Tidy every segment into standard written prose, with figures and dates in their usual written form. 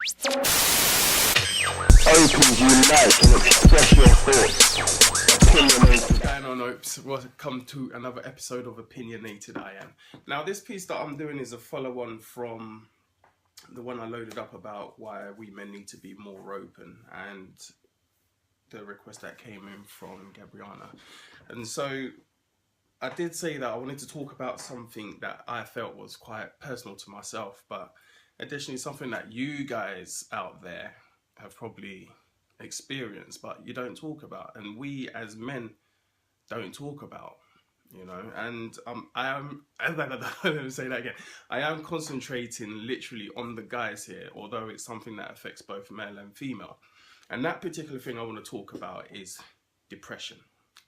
Opens you like and express your thoughts. Opinionated. What's going on, Opes? Welcome to another episode of Opinionated I Am. Now, this piece that I'm doing is a follow-on from the one I loaded up about why we men need to be more open, and the request that came in from Gabriana. And so I did say that I wanted to talk about something that I felt was quite personal to myself, but additionally something that you guys out there have probably experienced, but you don't talk about, and we as men don't talk about, you know. And let me say that again. I am concentrating literally on the guys here, although it's something that affects both male and female. And that particular thing I want to talk about is depression,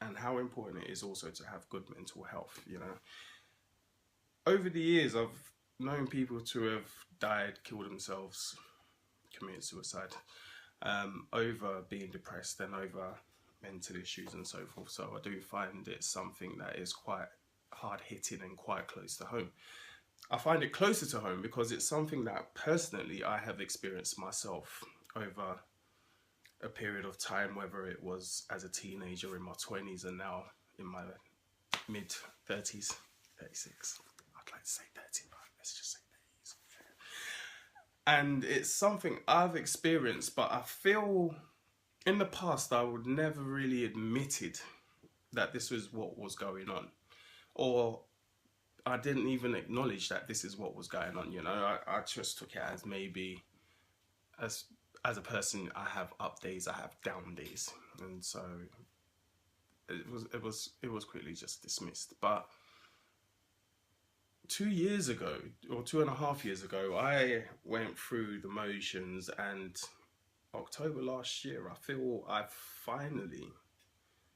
and how important it is also to have good mental health, you know. Over the years, I've known people to have died, killed themselves, committed suicide, over being depressed and over mental issues and so forth. So I do find it something that is quite hard hitting and quite close to home. I find it closer to home because it's something that personally I have experienced myself over a period of time, whether it was as a teenager in my 20s and now in my mid 30s, 36. I'd like to say 30, but let's just say 30s. And it's something I've experienced, but I feel in the past I would never really admitted that this was what was going on, or I didn't even acknowledge that this is what was going on, you know. I just took it as maybe, as a person, I have up days, I have down days, and so it was quickly just dismissed. But 2 years ago, or 2.5 years ago, I went through the motions, and October last year, I feel I've finally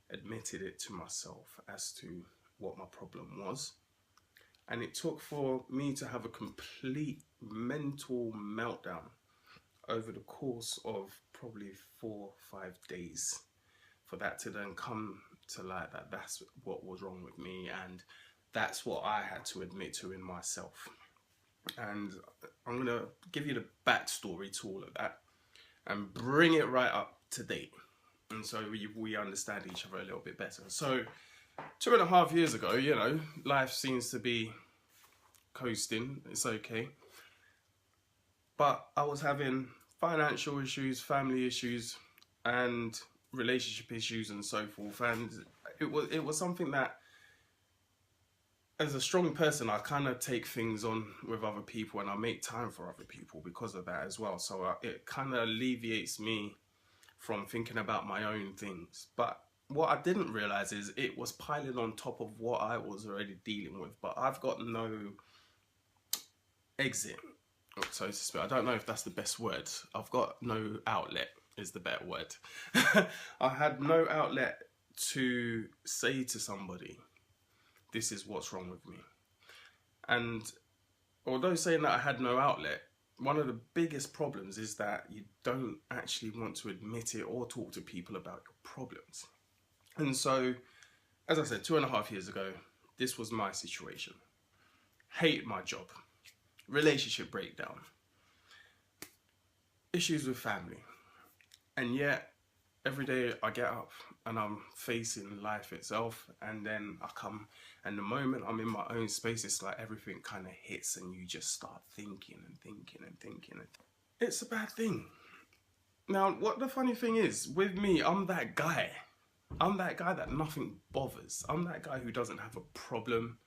admitted it to myself as to what my problem was. And it took for me to have a complete mental meltdown over the course of probably 4 or 5 days for that to then come to light that that's what was wrong with me, and that's what I had to admit to in myself. And I'm gonna give you the backstory to all of that and bring it right up to date, and so we understand each other a little bit better. So 2.5 years ago, you know, life seems to be coasting, it's okay, but I was having financial issues, family issues, and relationship issues and so forth. And it was something that, as a strong person, I kind of take things on with other people, and I make time for other people because of that as well. So it kind of alleviates me from thinking about my own things. But what I didn't realize is it was piling on top of what I was already dealing with. But I've got no exit, so to speak. I don't know if that's the best word. I've got no outlet is the better word. I had no outlet to say to somebody, this is what's wrong with me. And although saying that I had no outlet, one of the biggest problems is that you don't actually want to admit it or talk to people about your problems. And so, as I said, 2.5 years ago, this was my situation. Hated my job, relationship breakdown, issues with family, and yet every day I get up and I'm facing life itself, and then I come, and the moment I'm in my own space, it's like everything kind of hits and you just start thinking and thinking and thinking. It's a bad thing. Now, what the funny thing is, with me, I'm that guy. I'm that guy that nothing bothers. I'm that guy who doesn't have a problem.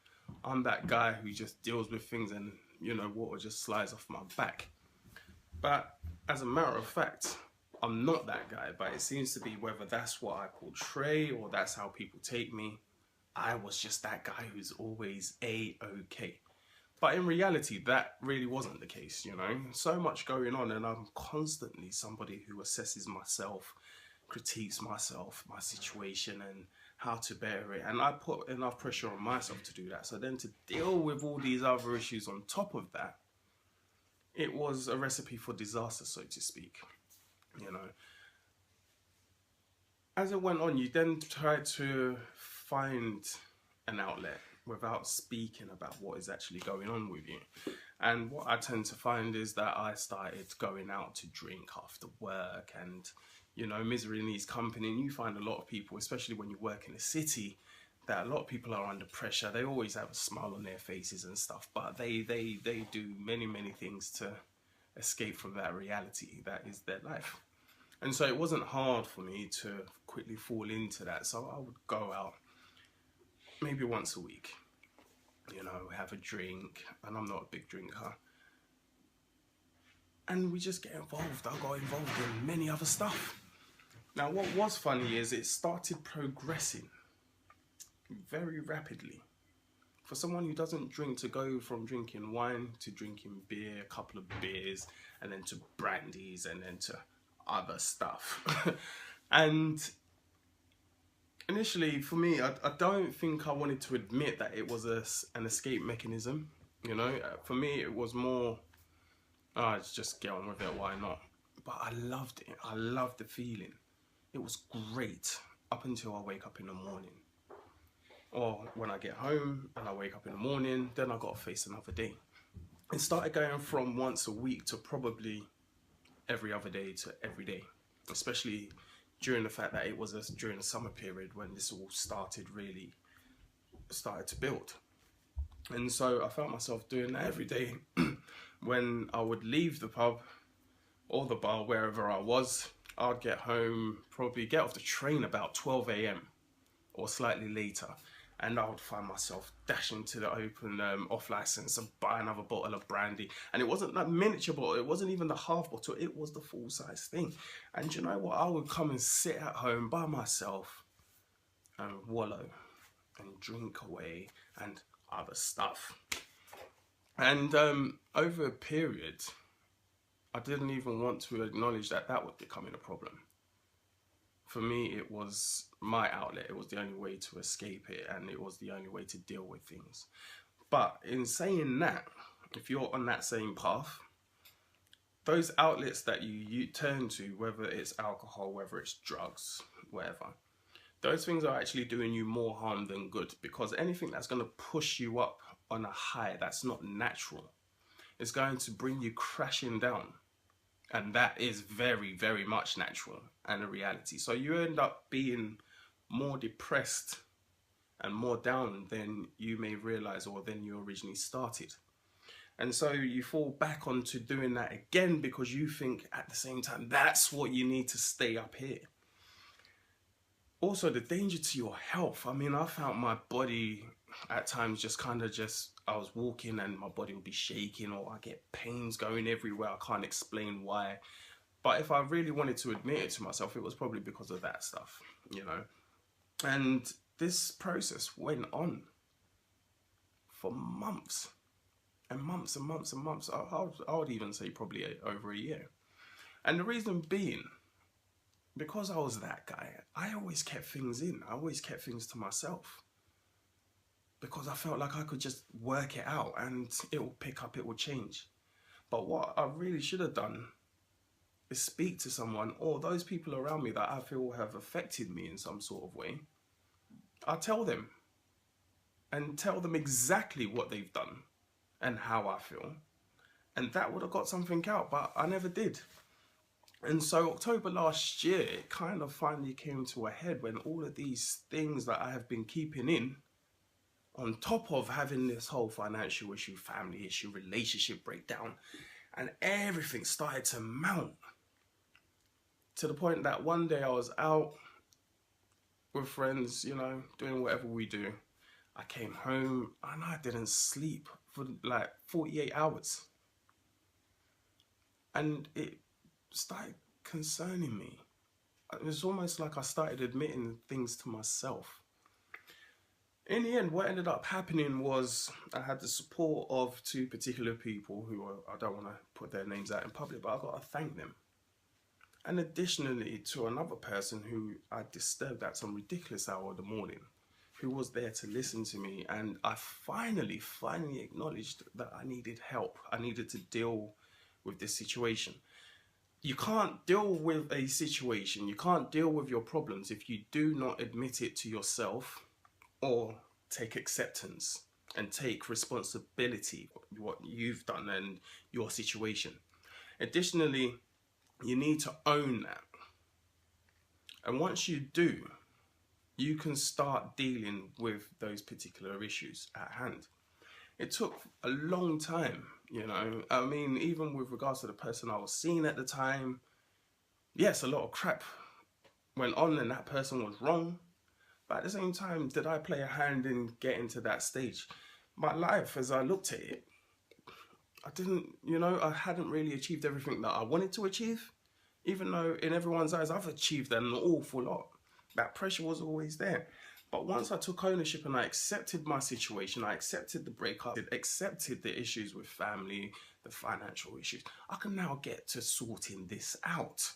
I'm that guy who just deals with things and, you know, water just slides off my back. But as a matter of fact, I'm not that guy, but it seems to be, whether that's what I portray or that's how people take me, I was just that guy who's always A-okay. But in reality, that really wasn't the case, you know. So much going on, and I'm constantly somebody who assesses myself, critiques myself, my situation, and how to better it. And I put enough pressure on myself to do that. So then to deal with all these other issues on top of that, it was a recipe for disaster, so to speak, you know. As it went on, you then tried to find an outlet without speaking about what is actually going on with you. And what I tend to find is that I started going out to drink after work, and you know, misery needs company. And you find a lot of people, especially when you work in a city, that a lot of people are under pressure. They always have a smile on their faces and stuff, but they do many things to escape from that reality that is their life. And so it wasn't hard for me to quickly fall into that. So I would go out maybe once a week, you know, have a drink, and I'm not a big drinker. And we just get involved. I got involved in many other stuff. Now, what was funny is it started progressing very rapidly. For someone who doesn't drink, to go from drinking wine to drinking beer, a couple of beers, and then to brandies, and then to other stuff. And initially, for me, I don't think I wanted to admit that it was an escape mechanism. You know, for me, it was more, let's just get on with it, why not? But I loved it. I loved the feeling. It was great up until I wake up in the morning. Or when I get home and I wake up in the morning, then I got to face another day. It started going from once a week to probably every other day to every day, especially during the fact that it was during the summer period when this all started to build. And so I found myself doing that every day. When I would leave the pub or the bar, wherever I was, I'd get home, probably get off the train about 12 a.m. or slightly later. And I would find myself dashing to the open off license and buy another bottle of brandy. And it wasn't that miniature bottle, it wasn't even the half bottle, it was the full size thing. And you know what? I would come and sit at home by myself and wallow and drink away and other stuff. And over a period, I didn't even want to acknowledge that that was becoming a problem. For me, it was my outlet. It was the only way to escape it, and it was the only way to deal with things. But in saying that, if you're on that same path, those outlets that you turn to, whether it's alcohol, whether it's drugs, whatever, those things are actually doing you more harm than good, because anything that's going to push you up on a high that's not natural is going to bring you crashing down. And that is very much natural and a reality. So you end up being more depressed and more down than you may realize, or than you originally started. And so you fall back onto doing that again because you think at the same time that's what you need to stay up here. Also, the danger to your health. I mean, I found my body at times I was walking and my body would be shaking, or I get pains going everywhere. I can't explain why. But if I really wanted to admit it to myself, it was probably because of that stuff, you know. And this process went on for months and months and months and months. I would even say probably over a year. And the reason being, because I was that guy, I always kept things in. I always kept things to myself, because I felt like I could just work it out and it will pick up, it will change. But what I really should have done is speak to someone, or those people around me that I feel have affected me in some sort of way. I'll tell them and tell them exactly what they've done and how I feel. And that would have got something out, but I never did. And so October last year, it kind of finally came to a head when all of these things that I have been keeping in, on top of having this whole financial issue, family issue, relationship breakdown, and everything started to mount. To the point that one day I was out with friends, you know, doing whatever we do. I came home and I didn't sleep for like 48 hours. And it started concerning me. It was almost like I started admitting things to myself. In the end, what ended up happening was I had the support of two particular people who I don't want to put their names out in public, but I got to thank them. And additionally to another person who I disturbed at some ridiculous hour of the morning, who was there to listen to me. And I finally acknowledged that I needed help. I needed to deal with this situation. You can't deal with a situation, you can't deal with your problems if you do not admit it to yourself or take acceptance and take responsibility for what you've done and your situation. Additionally, you need to own that. And once you do, you can start dealing with those particular issues at hand. It took a long time, you know. I mean, even with regards to the person I was seeing at the time, yes, a lot of crap went on and that person was wrong. But at the same time, did I play a hand in getting to that stage? My life, as I looked at it, I didn't, you know, I hadn't really achieved everything that I wanted to achieve. Even though in everyone's eyes, I've achieved an awful lot. That pressure was always there. But once I took ownership and I accepted my situation, I accepted the breakup, accepted the issues with family, the financial issues, I can now get to sorting this out.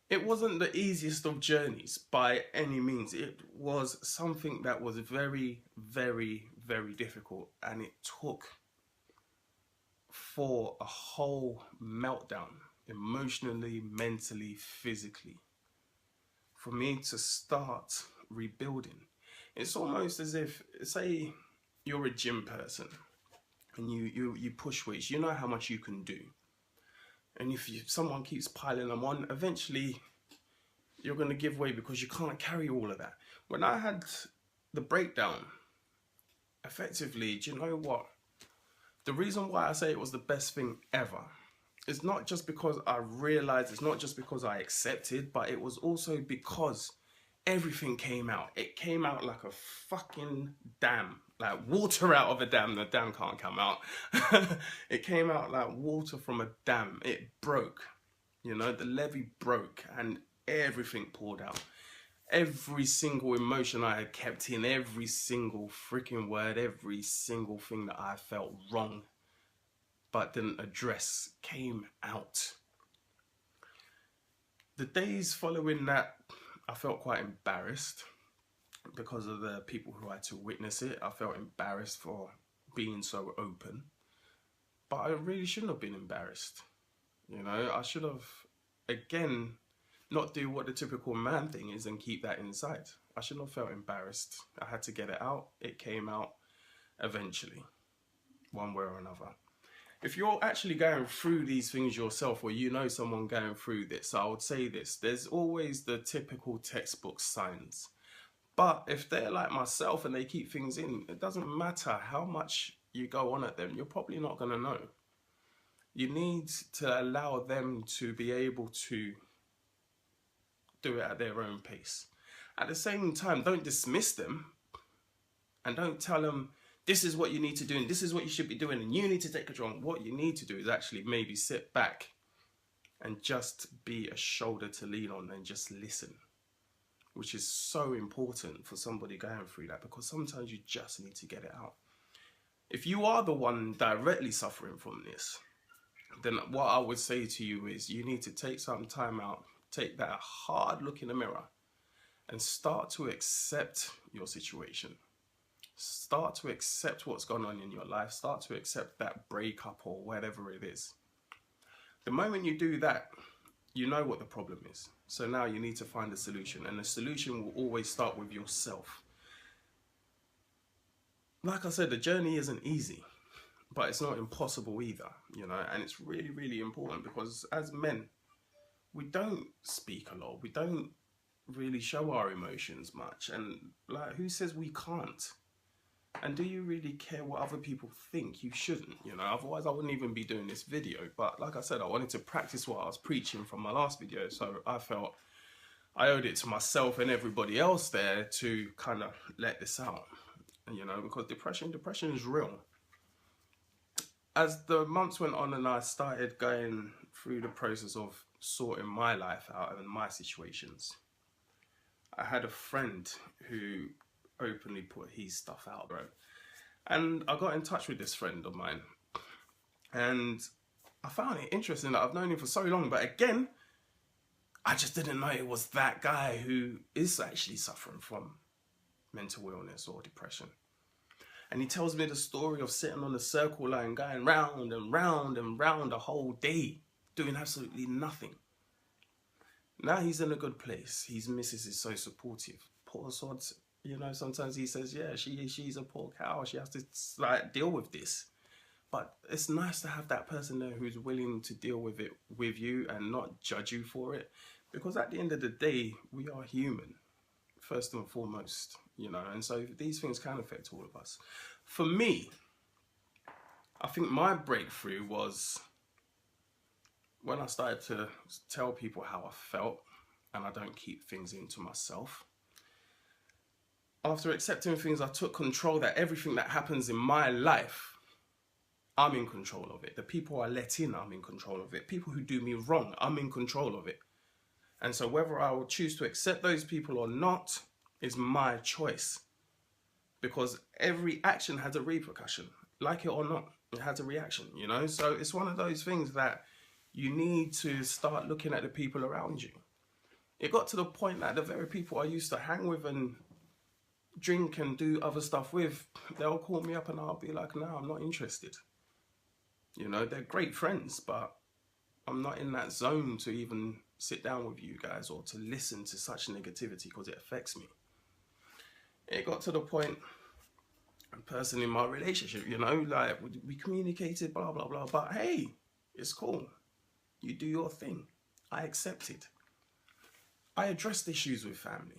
It wasn't the easiest of journeys by any means. It was something that was very, very, very difficult. And it took for a whole meltdown, emotionally, mentally, physically, for me to start rebuilding. It's almost as if, say you're a gym person and you push weights, you know how much you can do. And if someone keeps piling them on, eventually you're going to give way because you can't carry all of that. When I had the breakdown, effectively, do you know what? The reason why I say it was the best thing ever is not just because I realized, it's not just because I accepted, but it was also because everything came out. It came out like a fucking dam, like water out of a dam. The dam can't come out. It came out like water from a dam. It broke, you know, the levee broke and everything poured out. Every single emotion I had kept in, every single freaking word, every single thing that I felt wrong but didn't address came out. The days following that, I felt quite embarrassed because of the people who had to witness it. I felt embarrassed for being so open, but I really shouldn't have been embarrassed. You know, I should have, again, not do what the typical man thing is and keep that inside. I shouldn't have felt embarrassed. I had to get it out. It came out eventually, one way or another. If you're actually going through these things yourself, or you know someone going through this, I would say this: there's always the typical textbook signs. But if they're like myself and they keep things in, it doesn't matter how much you go on at them, you're probably not going to know. You need to allow them to be able to do it at their own pace. At the same time, don't dismiss them and don't tell them, this is what you need to do and this is what you should be doing and you need to take control. What you need to do is actually maybe sit back and just be a shoulder to lean on and just listen, which is so important for somebody going through that, because sometimes you just need to get it out. If you are the one directly suffering from this, then what I would say to you is you need to take some time out, take that hard look in the mirror and start to accept your situation. Start to accept what's gone on in your life. Start to accept that breakup or whatever it is. The moment you do that, you know what the problem is. So now you need to find a solution, and the solution will always start with yourself. Like I said, the journey isn't easy, but it's not impossible either, you know, and it's really, really important because as men, we don't speak a lot. We don't really show our emotions much. And like, who says we can't? And do you really care what other people think? You shouldn't, you know, otherwise I wouldn't even be doing this video. But like I said, I wanted to practice what I was preaching from my last video. So I felt I owed it to myself and everybody else there to kind of let this out, you know, because depression is real. As the months went on and I started going through the process of sorting my life out and my situations, I had a friend who openly put his stuff out, bro. And I got in touch with this friend of mine and I found it interesting that I've known him for so long, but again, I just didn't know it was that guy who is actually suffering from mental illness or depression. And he tells me the story of sitting on the circle line, going round and round and round a whole day, doing absolutely nothing. Now he's in a good place. His missus is so supportive. Poor sod You know, sometimes he says, yeah, she's a poor cow. She has to like deal with this. But it's nice to have that person there who's willing to deal with it with you and not judge you for it. Because at the end of the day, we are human, first and foremost, you know, and so these things can affect all of us. For me, I think my breakthrough was when I started to tell people how I felt, and I don't keep things into myself. After accepting things, I took control that everything that happens in my life, I'm in control of it. The people I let in, I'm in control of it. People who do me wrong, I'm in control of it. And so whether I will choose to accept those people or not is my choice. Because every action has a repercussion. Like it or not, it has a reaction, you know? So it's one of those things that you need to start looking at the people around you. It got to the point that the very people I used to hang with and drink and do other stuff with, they'll call me up and I'll be like, no, I'm not interested. You know, they're great friends, but I'm not in that zone to even sit down with you guys or to listen to such negativity because it affects me. It got to the point, a person in my relationship, you know, like we communicated, blah, blah, blah, but hey, it's cool. You do your thing. I accept it. I addressed issues with family.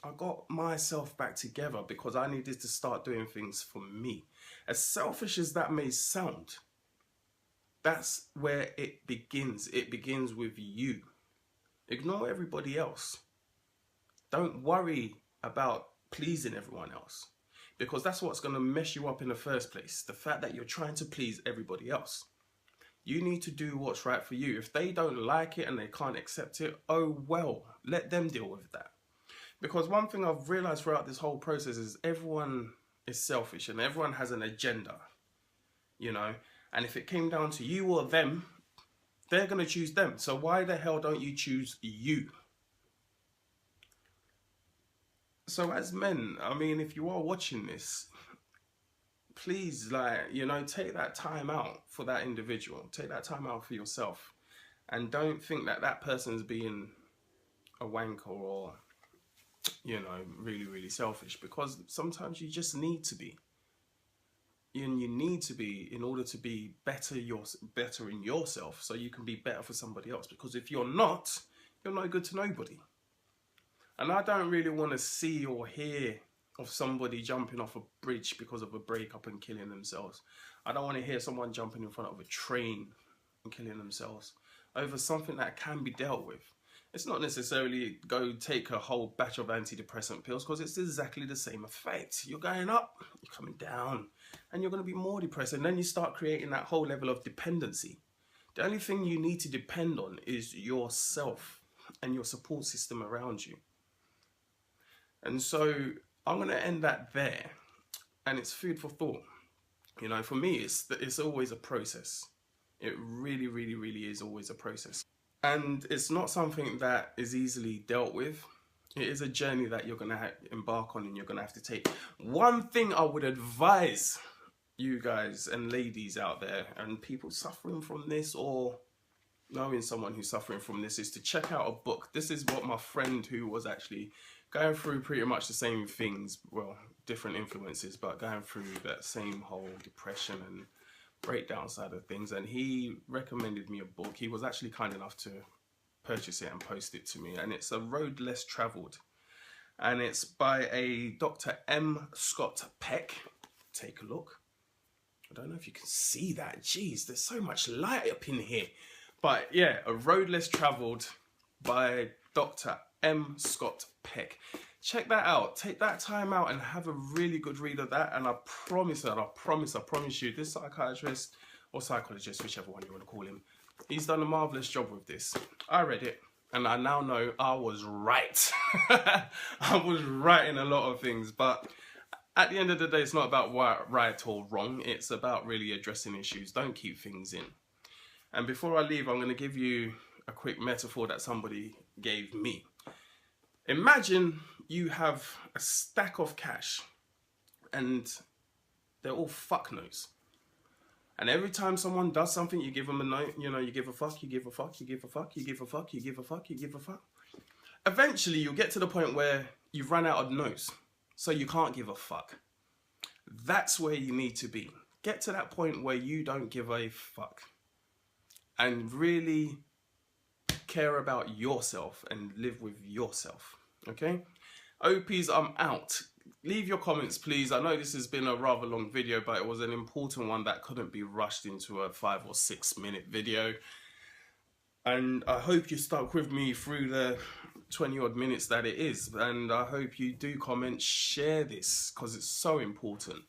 I got myself back together because I needed to start doing things for me. As selfish as that may sound, that's where it begins. It begins with you. Ignore everybody else. Don't worry about pleasing everyone else, because that's what's going to mess you up in the first place. The fact that you're trying to please everybody else. You need to do what's right for you. If they don't like it and they can't accept it, oh well, let them deal with that. Because one thing I've realized throughout this whole process is everyone is selfish and everyone has an agenda, you know, and if it came down to you or them, they're going to choose them. So why the hell don't you choose you? So as men, I mean, if you are watching this, please, like, you know, take that time out for that individual. Take that time out for yourself. And don't think that that person's being a wanker or, you know, really, really selfish, because sometimes you just need to be. And you need to be in order to be better in yourself, so you can be better for somebody else. Because if you're not, you're no good to nobody. And I don't really want to see or hear of somebody jumping off a bridge because of a breakup and killing themselves. I don't want to hear someone jumping in front of a train and killing themselves over something that can be dealt with. It's not necessarily go take a whole batch of antidepressant pills, because it's exactly the same effect. You're going up, you're coming down, and you're going to be more depressed. And then you start creating that whole level of dependency. The only thing you need to depend on is yourself and your support system around you. And so I'm going to end that there. And it's food for thought. You know, for me, it's always a process. It really, really, really is always a process. And it's not something that is easily dealt with. It is a journey that you're going to embark on and you're going to have to take. One thing I would advise you guys and ladies out there and people suffering from this or knowing someone who's suffering from this is to check out a book. This is what my friend who was actually going through pretty much the same things, well, different influences, but going through that same whole depression and breakdown side of things, and he recommended me a book. He was actually kind enough to purchase it and post it to me, and it's A Road Less Traveled, and it's by a Dr. M. Scott Peck. Take a look. I don't know if you can see that. Jeez, there's so much light up in here. But yeah, A Road Less Traveled by Dr. M. Scott Peck. Check that out. Take that time out and have a really good read of that. And I promise you, this psychiatrist or psychologist, whichever one you want to call him, he's done a marvelous job with this. I read it and I now know I was right. I was right in a lot of things. But at the end of the day, it's not about right or wrong. It's about really addressing issues. Don't keep things in. And before I leave, I'm going to give you a quick metaphor that somebody gave me. Imagine you have a stack of cash and they're all fuck notes. And every time someone does something, you give them a note, you know, you give a fuck, you give a fuck, you give a fuck, you give a fuck, you give a fuck, you give a fuck. Eventually you'll get to the point where you've run out of notes. so you can't give a fuck. That's where you need to be. Get to that point where you don't give a fuck and really care about yourself and live with yourself. Okay? OPs, I'm out. Leave your comments, please. I know this has been a rather long video, but it was an important one that couldn't be rushed into a 5 or 6 minute video. And I hope you stuck with me through the 20 odd minutes that it is. And I hope you do comment, share this, because it's so important.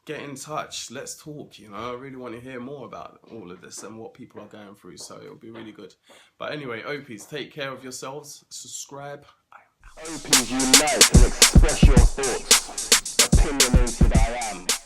Get in touch, let's talk, you know. I really want to hear more about all of this and what people are going through, so it'll be really good. But anyway, OPs, take care of yourselves, subscribe. OPs unite and express your thoughts. Opinionated I am.